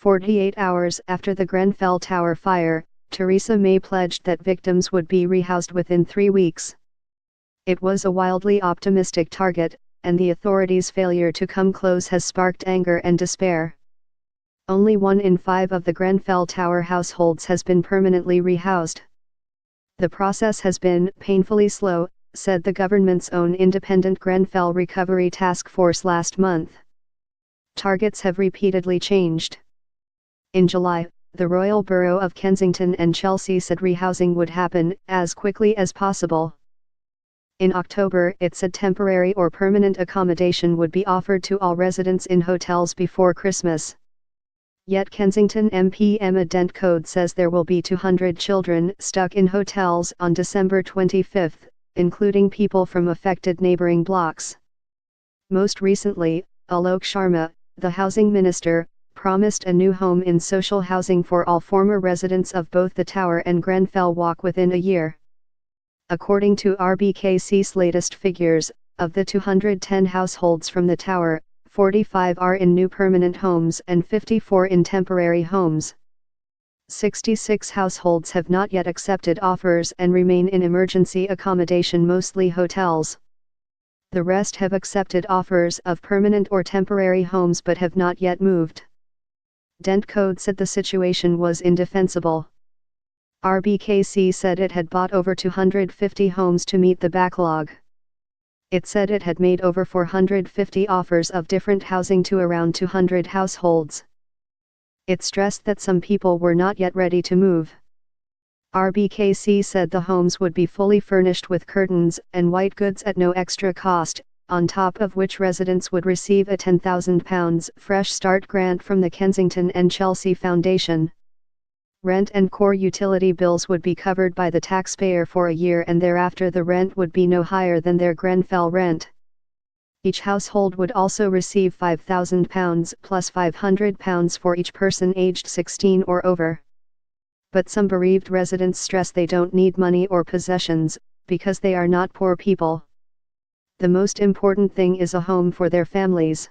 48 hours after the Grenfell Tower fire, Theresa May pledged that victims would be rehoused within 3 weeks. It was a wildly optimistic target, and the authorities' failure to come close has sparked anger and despair. Only 1 in 5 of the Grenfell Tower households has been permanently rehoused. The process has been painfully slow, said the government's own independent Grenfell Recovery Task Force last month. Targets have repeatedly changed. In July, the Royal Borough of Kensington and Chelsea said rehousing would happen as quickly as possible. In October, it said temporary or permanent accommodation would be offered to all residents in hotels before Christmas. Yet Kensington MP Emma Dent-Coad says there will be 200 children stuck in hotels on December 25, including people from affected neighbouring blocks. Most recently, Alok Sharma, the housing minister, promised a new home in social housing for all former residents of both the Tower and Grenfell Walk within a year. According to RBKC's latest figures, of the 210 households from the Tower, 45 are in new permanent homes and 54 in temporary homes. 66 households have not yet accepted offers and remain in emergency accommodation, mostly hotels. The rest have accepted offers of permanent or temporary homes but have not yet moved. Dent-Coad said the situation was indefensible. RBKC said it had bought over 250 homes to meet the backlog. It said it had made over 450 offers of different housing to around 200 households. It stressed that some people were not yet ready to move. RBKC said the homes would be fully furnished with curtains and white goods at no extra cost, on top of which residents would receive a £10,000 Fresh Start grant from the Kensington and Chelsea Foundation. Rent and core utility bills would be covered by the taxpayer for a year, and thereafter the rent would be no higher than their Grenfell rent. Each household would also receive £5,000 plus £500 for each person aged 16 or over. But some bereaved residents stress they don't need money or possessions, because they are not poor people. The most important thing is a home for their families.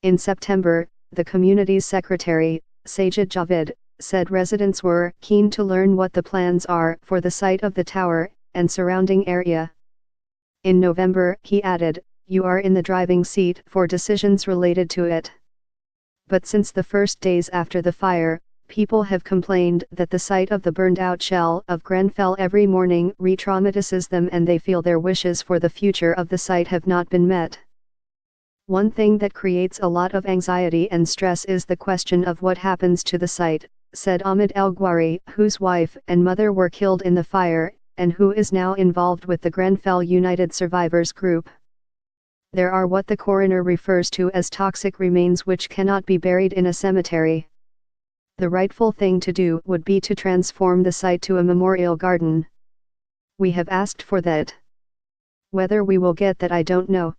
In September, the community's secretary, Sajid Javed, said residents were keen to learn what the plans are for the site of the Tower and surrounding area. In November, he added, "You are in the driving seat for decisions related to it." But since the first days after the fire, people have complained that the sight of the burned-out shell of Grenfell every morning re-traumatizes them, and they feel their wishes for the future of the site have not been met. One thing that creates a lot of anxiety and stress is the question of what happens to the site, said Ahmed El Ghwari, whose wife and mother were killed in the fire, and who is now involved with the Grenfell United Survivors Group. There are what the coroner refers to as toxic remains which cannot be buried in a cemetery. The rightful thing to do would be to transform the site to a memorial garden. We have asked for that. Whether we will get that I don't know.